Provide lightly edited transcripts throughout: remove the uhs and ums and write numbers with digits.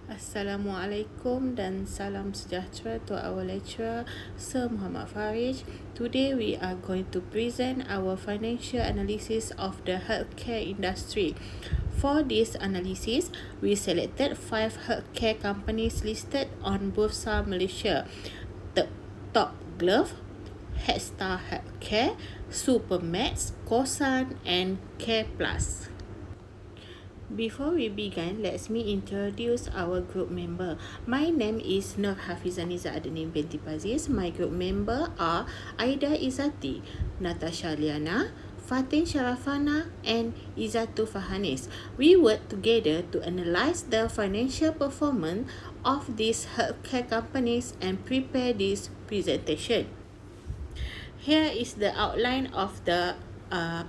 Assalamualaikum dan salam sejahtera to our lecturer Sir Muhammad Farid. Today we are going to present our financial analysis of the healthcare industry. For this analysis, we selected 5 healthcare companies listed on Bursa Malaysia. The Top Glove, Headstar Healthcare, Supermax, Kosan and Care Plus. Before we begin, let me introduce our group member. My name is Nur Hafizaniza Adenin binti Aziz. My group member are Aida Izzati, Natasha Liana, Fatin Sharafana and Izzatu Fahanis. We work together to analyze the financial performance of these healthcare companies and prepare this presentation. Here is the outline of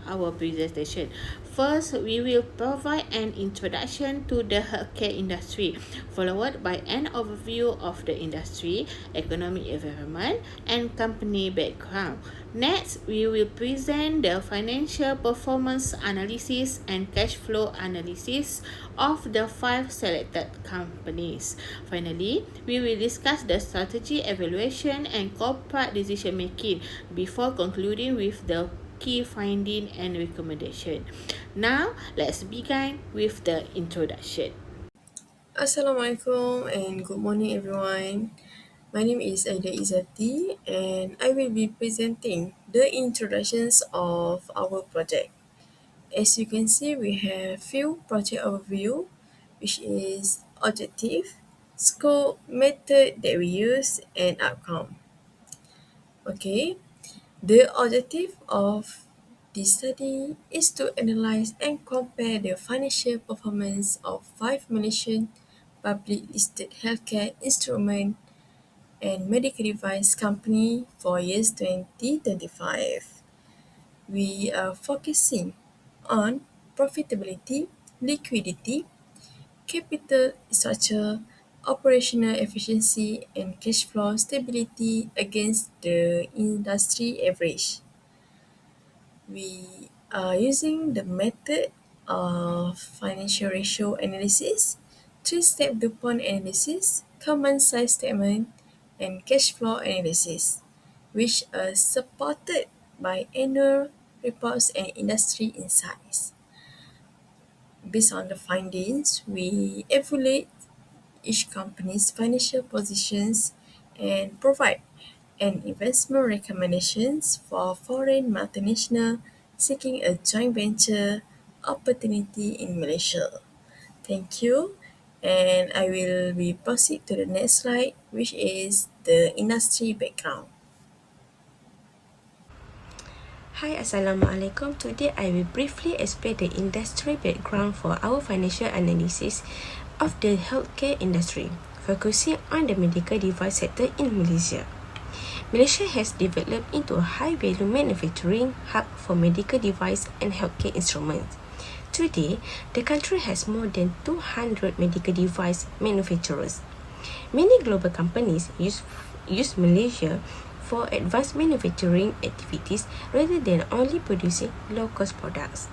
our presentation. First, we will provide an introduction to the healthcare industry, followed by an overview of the industry, economic environment, and company background. Next, we will present the financial performance analysis and cash flow analysis of the 5 selected companies. Finally, we will discuss the strategy evaluation and corporate decision making before concluding with the key finding and recommendation. Now, let's begin with the introduction. Assalamualaikum and good morning everyone. My name is Aida Izzati and I will be presenting the introductions of our project. As you can see, we have few project overview, which is objective, scope, method that we use, and outcome. Okay, the objective of this study is to analyze and compare the financial performance of 5 Malaysian public listed healthcare instrument and medical device company for years 2025. We are focusing on profitability, liquidity, capital structure, operational efficiency, and cash flow stability against the industry average. We are using the method of financial ratio analysis, three-step DuPont analysis, common size statement, and cash flow analysis, which are supported by annual reports and industry insights. Based on the findings, we evaluate each company's financial positions and provide an investment recommendations for foreign multinational seeking a joint venture opportunity in Malaysia. Thank you. And I will be proceed to the next slide, which is the industry background. Hi, Assalamualaikum. Today I will briefly explain the industry background for our financial analysis of the healthcare industry, focusing on the medical device sector in Malaysia. Malaysia has developed into a high-value manufacturing hub for medical device and healthcare instruments. Today, the country has more than 200 medical device manufacturers. Many global companies use Malaysia for advanced manufacturing activities rather than only producing low-cost products.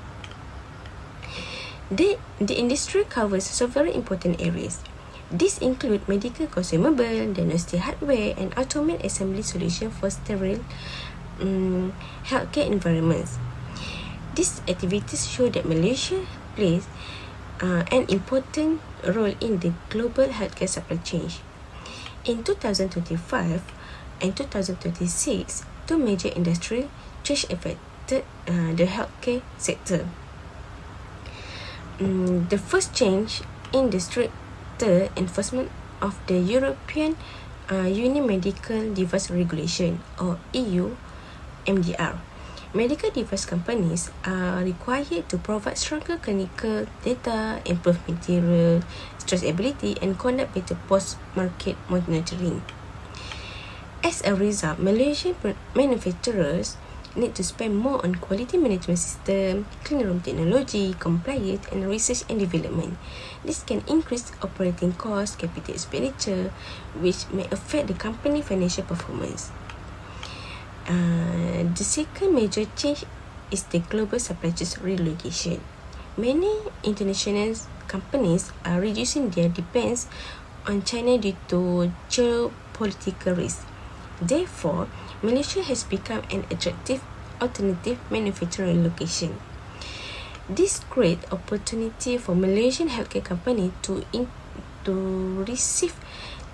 The industry covers several important areas. These include medical consumable, diagnostic hardware, and automated assembly solutions for sterile healthcare environments. These activities show that Malaysia plays an important role in the global healthcare supply chain. In 2025 and 2026, two major industry change affected the healthcare sector. The first change in the stricter enforcement of the European Union Medical Device Regulation or EU MDR. Medical device companies are required to provide stronger clinical data, improve material traceability, and conduct better post-market monitoring. As a result, Malaysian manufacturers need to spend more on quality management system, clean room technology, compliance, and research and development. This can increase operating costs, capital expenditure, which may affect the company financial performance. The second major change is the global supply chain relocation. Many international companies are reducing their dependence on China due to geopolitical risk. Therefore, Malaysia has become an attractive alternative manufacturing location. This creates opportunity for Malaysian healthcare company to receive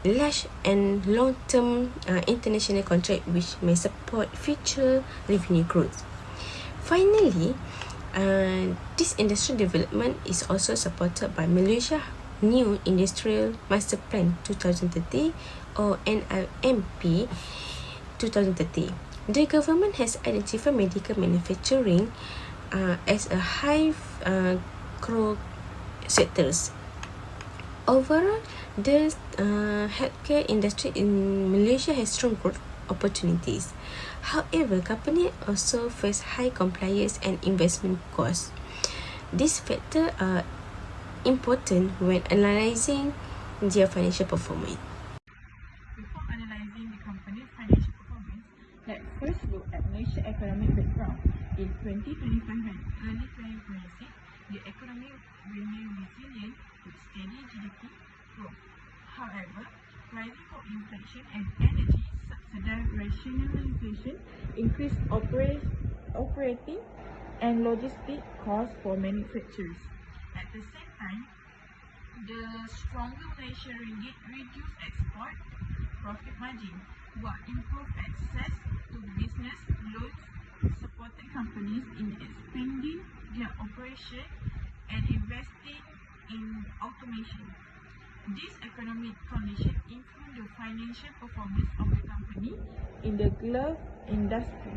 large and long-term international contract which may support future revenue growth. Finally, this industrial development is also supported by Malaysia New Industrial Master Plan 2030 or NIMP 2030. The government has identified medical manufacturing as a high growth sectors. Overall, the healthcare industry in Malaysia has strong growth opportunities. However, companies also face high compliance and investment costs. These factors are important when analyzing their financial performance. Before analysing the company's financial performance, let's first look at Malaysia's economic background. In 2025 and early 2026, the economy remained resilient with steady GDP growth. However, rising core inflation and energy subsidized rationalization increased operating and logistic costs for manufacturers. At the same time, the stronger Malaysian ringgit reduced export profit margin, while improved access to business loans supported companies in expanding their operation and investing in automation. This economic condition influenced the financial performance of the company in the glove industry.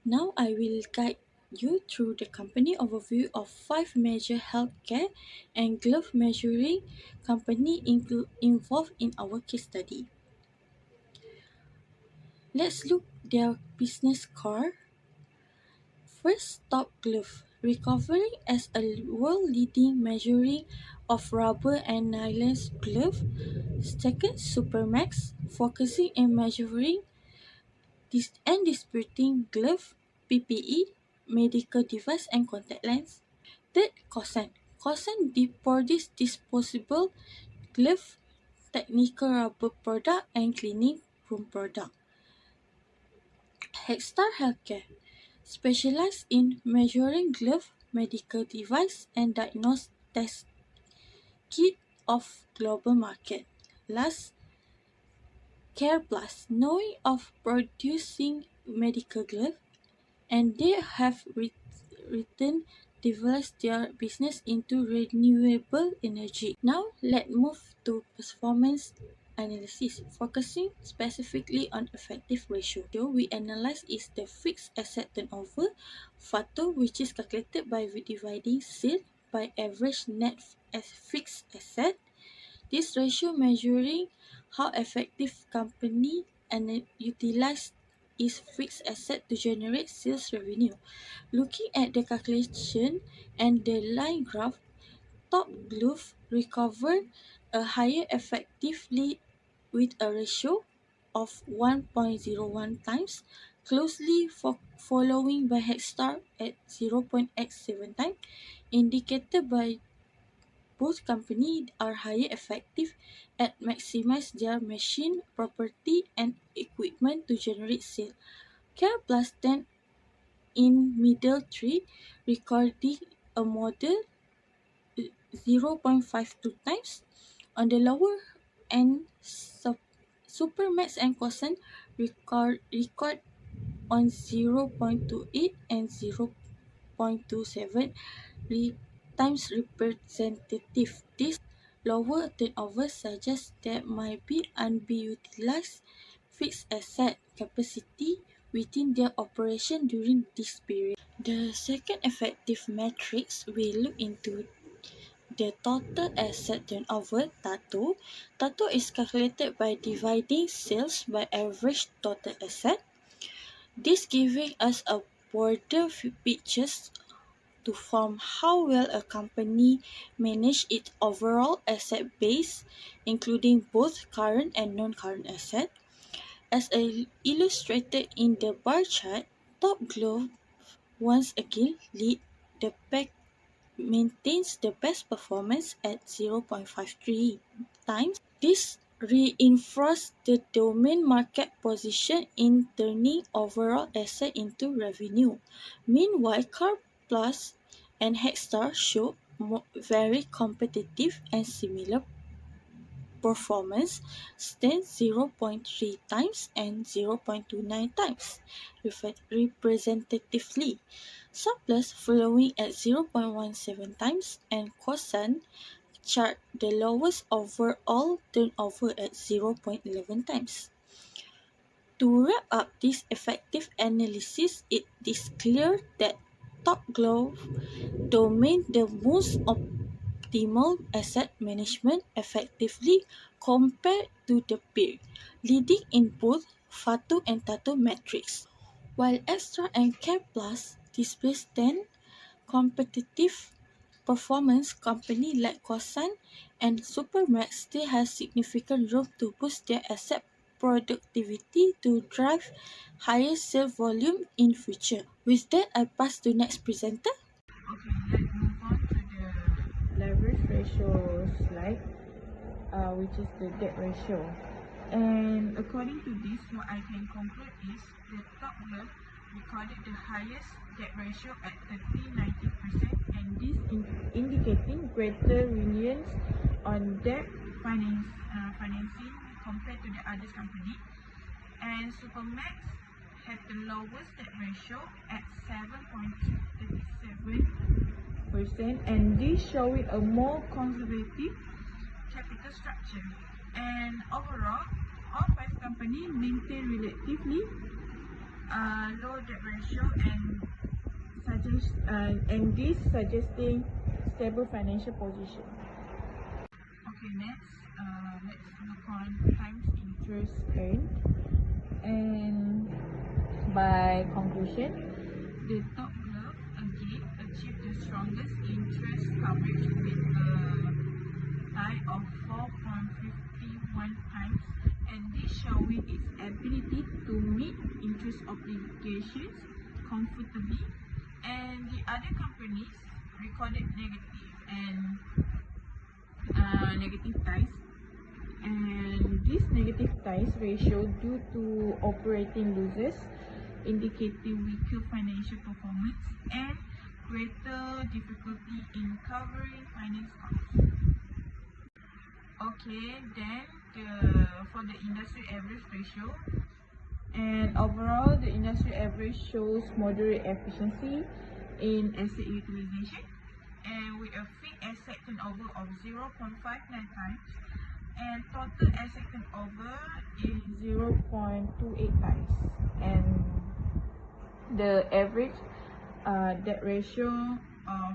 Now I will guide you through the company overview of 5 major healthcare and glove measuring company involved in our case study. Let's look their business core. First, Top Glove, recovering as a world-leading measuring of rubber and nylon glove. Second, Supermax, focusing in measuring and distributing glove, PPE, medical device and contact lens. Third, Kosan. Kosan produce disposable glove, technical rubber product and cleaning room product. Hexstar Healthcare, specialized in measuring glove, medical device and diagnostic test kit of global market. Last, Care Plus, knowing of producing medical glove, and they have written developed their business into renewable energy. Now let's move to performance analysis, focusing specifically on effective ratio. We analyze is the fixed asset turnover factor, which is calculated by dividing sales by average net fixed asset. This ratio measuring how effective company and utilize its fixed asset to generate sales revenue. Looking at the calculation and the line graph, Top Glove recovered a higher effectively with a ratio of 1.01 times, closely following by Hexstar at 0.87 times, indicated by both companies are highly effective at maximize their machine, property, and equipment to generate sales. Care Plus 10 in middle tree, recording a model 0.52 times. On the lower end, Supermax and Kosan record on 0.28 and 0.27 times representative. This lower turnover suggests there might be underutilized fixed asset capacity within their operation during this period. The second effective matrix we look into the total asset turnover (TATO). TATO is calculated by dividing sales by average total asset. This giving us a broader picture to form how well a company manage its overall asset base, including both current and non-current asset. As illustrated in the bar chart, Top Glove once again lead the pack, maintains the best performance at 0.53 times. This reinforces the domain market position in turning overall asset into revenue. Meanwhile, Car Plus and Hexstar show very competitive and similar performance, stand 0.3 times and 0.29 times, representatively. Surplus following at 0.17 times, and Quasant chart the lowest overall turnover at 0.11 times. To wrap up this effective analysis, it is clear that Top Glove domain the most optimal asset management effectively compared to the peer, leading in both Fatu and Tatu metrics, while Extra and Care Plus displays 10 competitive performance. Company like Quasant and Supermax still has significant room to boost their asset productivity to drive higher sale volume in future. With that, I pass to next presenter. Okay, let's move on to the leverage ratio slide, which is the debt ratio. And according to this, what I can conclude is the Top Glove recorded the highest debt ratio at 30-90%, and this indicating greater reliance on debt financing compared to the other company. And Supermax had the lowest debt ratio at 7.37%, and this showing a more conservative capital structure. And overall, all 5 companies maintain relatively low debt ratio, and this suggesting stable financial position. Okay, next, let's look on times interest earned. And by conclusion, the Top Glove again achieved the strongest interest coverage with a high of 4.51 times, and this showing its ability to meet interest obligations comfortably, and the other companies recorded negative ties, and this negative ties ratio due to operating losses, indicating weaker financial performance and greater difficulty in covering finance costs. Okay, then for the industry average ratio, and overall the industry average shows moderate efficiency in asset utilization, and with a fixed asset turnover of 0.59 times, and total asset turnover is 0.28 times, and the average debt ratio of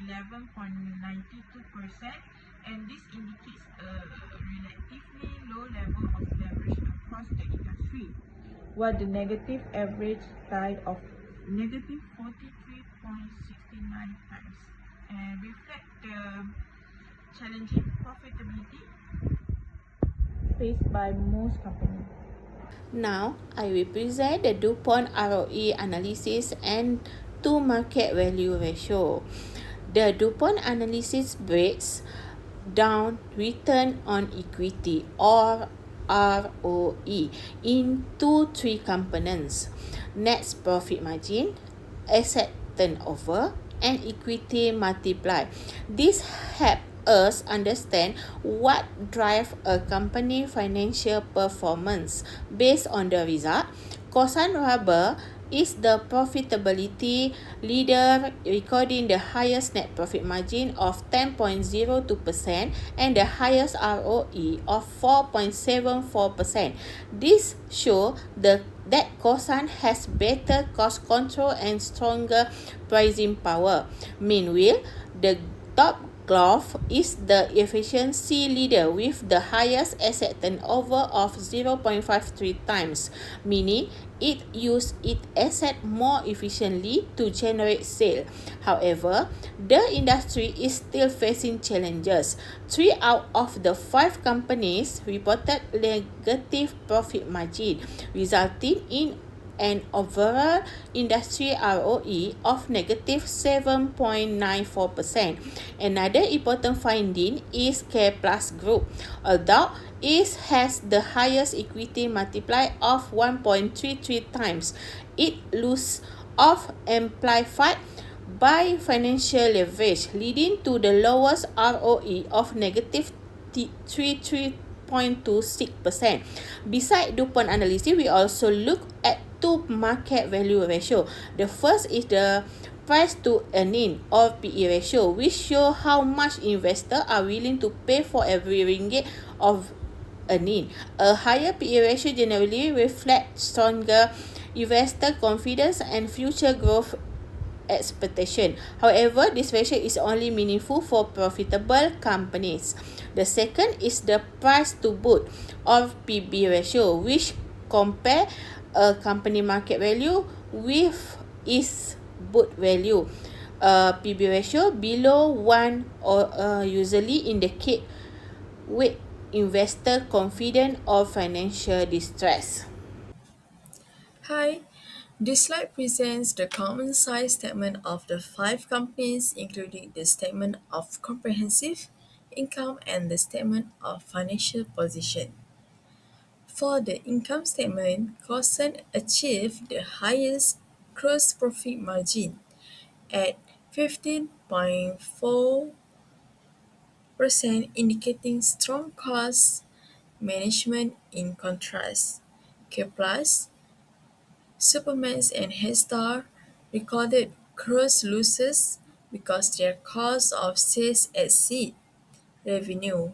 11.92%, and this indicates a relatively low level of leverage across the industry, while the negative average tie of negative 43.69 times, and reflect the challenging profitability faced by most companies. Now, I will present the DuPont ROE analysis and to market value ratio. The DuPont analysis breaks down return on equity, or ROE, into 3 components: net profit margin, asset turnover, and equity multiply. This help us understand what drive a company financial performance. Based on the result, Kosan Rubber is the profitability leader, recording the highest net profit margin of 10.02% and the highest ROE of 4.74%. This shows that Kosan has better cost control and stronger pricing power. Meanwhile, the Top Glove is the efficiency leader with the highest asset turnover of 0.53 times, meaning it uses its asset more efficiently to generate sale. However, the industry is still facing challenges. 3 out of the 5 companies reported negative profit margin, resulting in an overall industry ROE of negative 7.94%. Another important finding is Care Plus Group. Although it has the highest equity multiplier of 1.33 times, it lose of amplified by financial leverage, leading to the lowest ROE of negative 33.26%. Beside DuPont analysis, we also look at two market value ratio. The first is the price to earning or PE ratio, which show how much investors are willing to pay for every ringgit of earning. A higher PE ratio generally reflects stronger investor confidence and future growth expectation. However, this ratio is only meaningful for profitable companies. The second is the price to book or PB ratio, which compare a company market value with its book value. PB ratio below 1 or usually indicate weak investor confident or financial distress. Hi, this slide presents the common size statement of the five companies, including the statement of comprehensive income and the statement of financial position. For the income statement, Cosson achieved the highest gross profit margin at 15.4%, indicating strong cost management. In contrast, K Plus, Supermax and Headstar recorded gross losses because their cost of sales exceed revenue.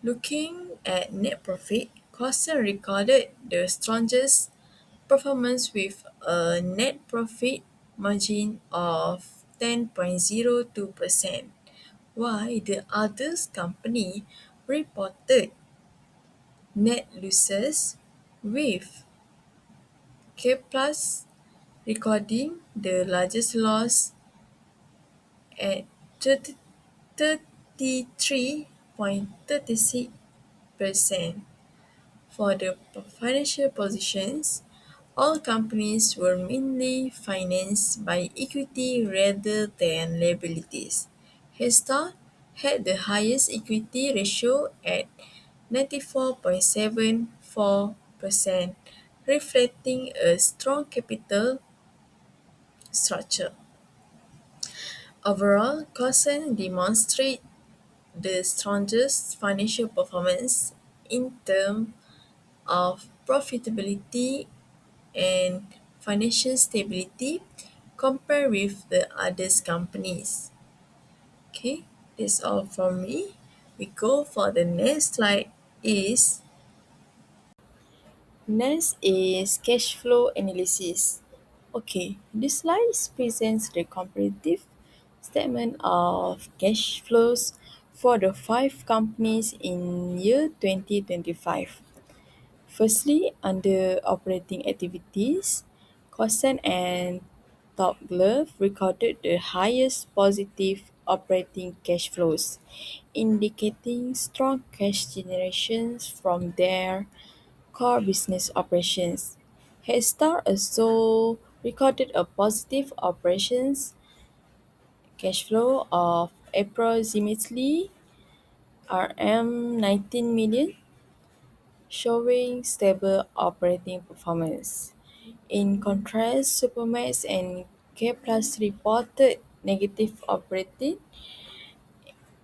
Looking at net profit, Cosson recorded the strongest performance with a net profit margin of 10.02%, while the others company reported net losses, with K Plus recording the largest loss at 33.36%. For the financial positions, all companies were mainly financed by equity rather than liabilities. Headstar had the highest equity ratio at 94.74%, reflecting a strong capital structure. Overall, Cosson demonstrated the strongest financial performance in terms of profitability and financial stability compared with the others companies. Okay, that's all from me. We go for the next slide is next is cash flow analysis. Okay, this slide presents the comparative statement of cash flows for the five companies in year 2025. Firstly, under operating activities, Cosson and Top Glove recorded the highest positive operating cash flows, indicating strong cash generations from their core business operations. Headstar also recorded a positive operations cash flow of approximately Rm 19 million, showing stable operating performance. In contrast, Supermax and K Plus reported negative operating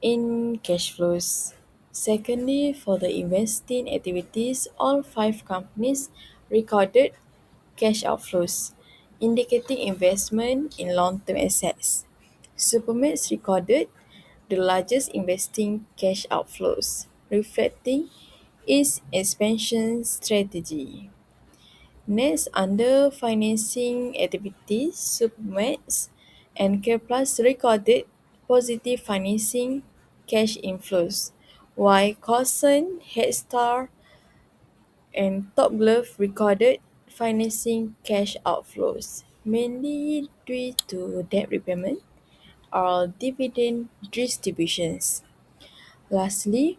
in cash flows. Secondly, for the investing activities, all five companies recorded cash outflows, indicating investment in long-term assets. Supermax recorded the largest investing cash outflows, reflecting its expansion strategy. Next, under financing activities, Supermax and CarePlus recorded positive financing cash inflows, while Caution, Headstar, and Top Glove recorded financing cash outflows, mainly due to debt repayment or dividend distributions. Lastly,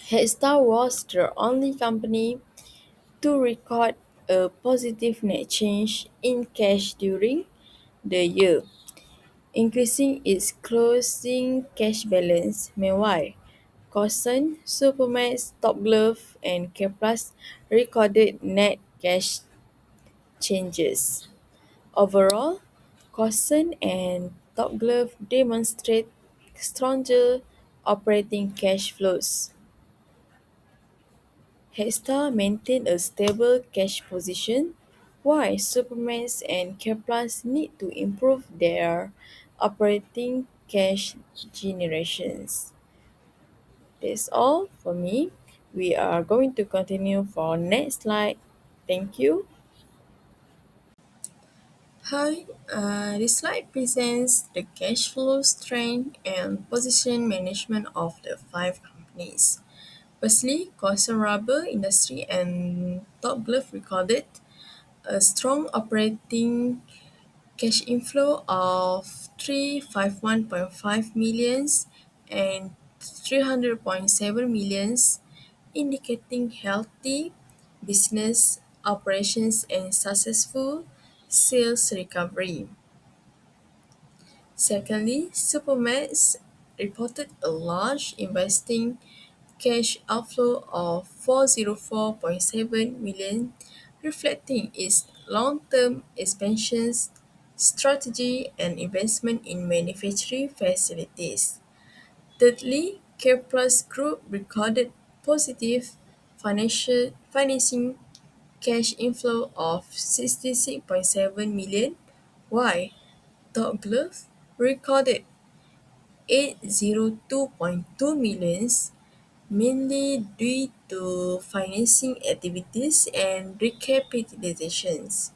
Headstar was the only company to record a positive net change in cash during the year, increasing its closing cash balance. Meanwhile, Cosson, Supermax, Top Glove, and Careplus recorded net cash changes. Overall, Cosson and Top Glove demonstrate stronger operating cash flows. Hexa maintained a stable cash position, while Supermax and Careplus need to improve their operating cash generations. That's all for me. We are going to continue for next slide. Thank you. Hi, this slide presents the cash flow strength and position management of the five companies. Firstly, Cosson Rubber Industry and Top Glove recorded a strong operating cash inflow of 351.5 millions and 300.7 millions, indicating healthy business operations and successful sales recovery. Secondly, Supermax reported a large investing cash outflow of 404.7 million, reflecting its long-term expansion strategy and investment in manufacturing facilities. Thirdly, CarePlus Group recorded positive financing cash inflow of 66.7 million, while Top Glove recorded 802.2 millions, mainly due to financing activities and recapitalizations.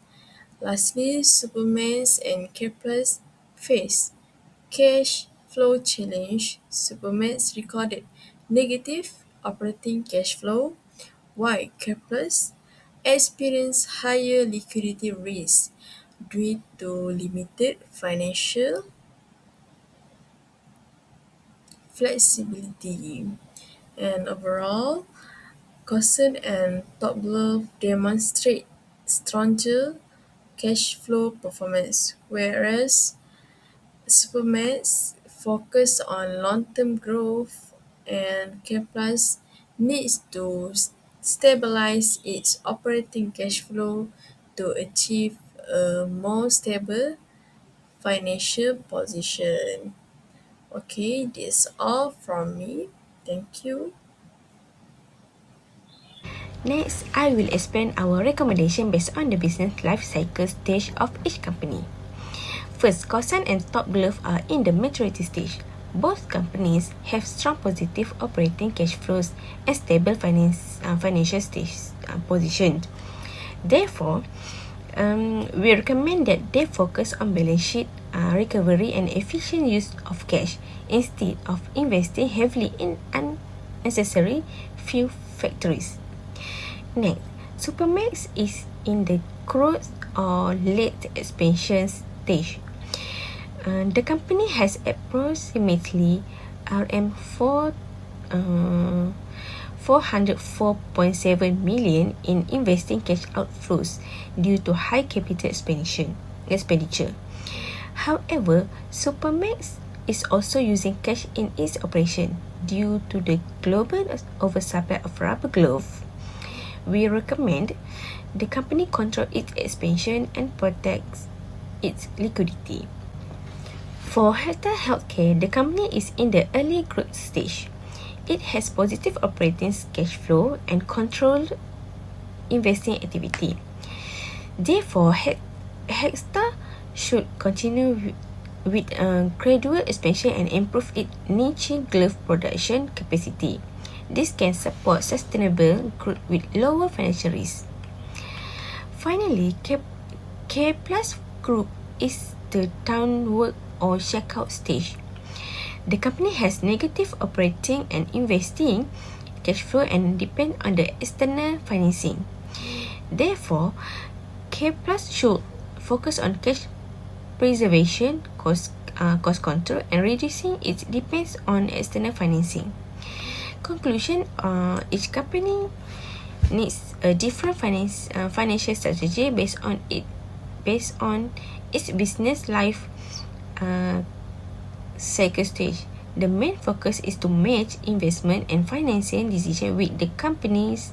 Lastly, Supermax and CarePlus faced cash flow challenge. Supermax recorded negative operating cash flow, while CarePlus experienced higher liquidity risk due to limited financial flexibility. And overall, Cosson and Top Glove demonstrate stronger cash flow performance, whereas Supermax focus on long-term growth and CarePlus needs to stabilize its operating cash flow to achieve a more stable financial position. Okay, this all from me. Thank you. Next, I will explain our recommendation based on the business life cycle stage of each company. First, Cosson and Top Glove are in the maturity stage. Both companies have strong positive operating cash flows and stable financial positions. Therefore, we recommend that they focus on balance sheet recovery and efficient use of cash instead of investing heavily in unnecessary few factories. Next, Supermax is in the growth or late expansion stage. The company has approximately RM4 404.7 million in investing cash outflows due to high capital expenditure. However, Supermax is also using cash in its operation due to the global oversupply of rubber glove. We recommend the company control its expansion and protects its liquidity. For Health Healthcare, the company is in the early growth stage. It has positive operating cash flow and controlled investing activity. Therefore, Hexta should continue with a gradual expansion and improve its niche glove production capacity. This can support sustainable growth with lower financial risk. Finally, CarePlus Group is the downward or checkout stage. The company has negative operating and investing cash flow and depend on the external financing. Therefore, CarePlus should focus on cash preservation, cost control, and reducing its dependence on external financing. Conclusion: each company needs a different financial strategy based on its business life cycle stage. The main focus is to match investment and financing decision with the company's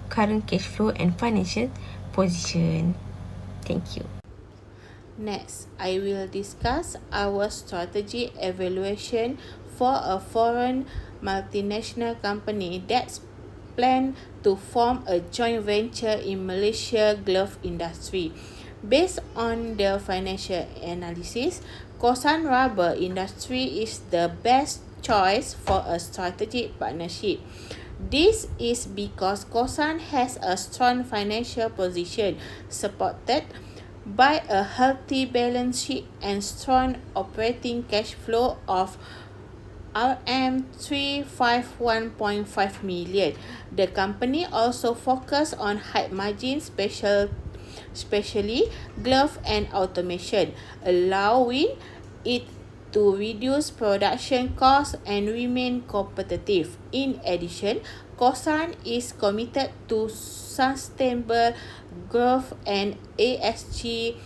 current cash flow and financial position. Thank you. Next, I will discuss our strategy evaluation for a foreign multinational company that's planned to form a joint venture in Malaysia glove industry. Based on the financial analysis, Kosan Rubber Industry is the best choice for a strategic partnership. This is because Kosan has a strong financial position supported by a healthy balance sheet and strong operating cash flow of RM351.5 million. The company also focus on high margin especially glove and automation, allowing it to reduce production costs and remain competitive. In addition, Kosan is committed to sustainable growth and ESG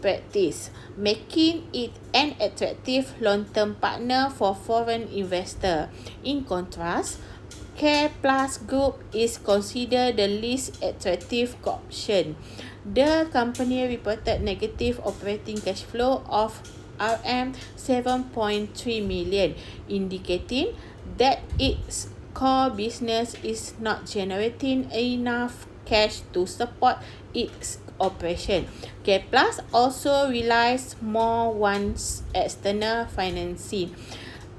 practice, making it an attractive long-term partner for foreign investors. In contrast, Care Plus Group is considered the least attractive option. The company reported negative operating cash flow of RM7.3 million, indicating that its core business is not generating enough cash to support its operation. Care Plus also relies more on external financing,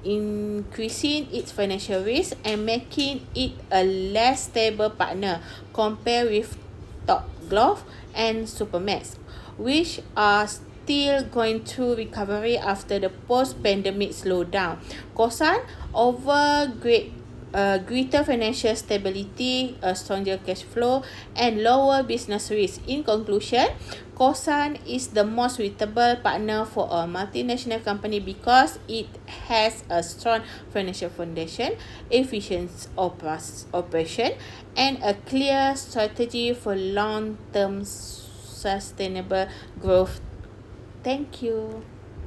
increasing its financial risk and making it a less stable partner compared with Top Glove and Supermax, which are still going through recovery after the post-pandemic slowdown. Kosan over greater financial stability, a stronger cash flow, and lower business risk. In conclusion, Kosan is the most suitable partner for a multinational company because it has a strong financial foundation, efficient operation, and a clear strategy for long-term sustainable growth. Thank you.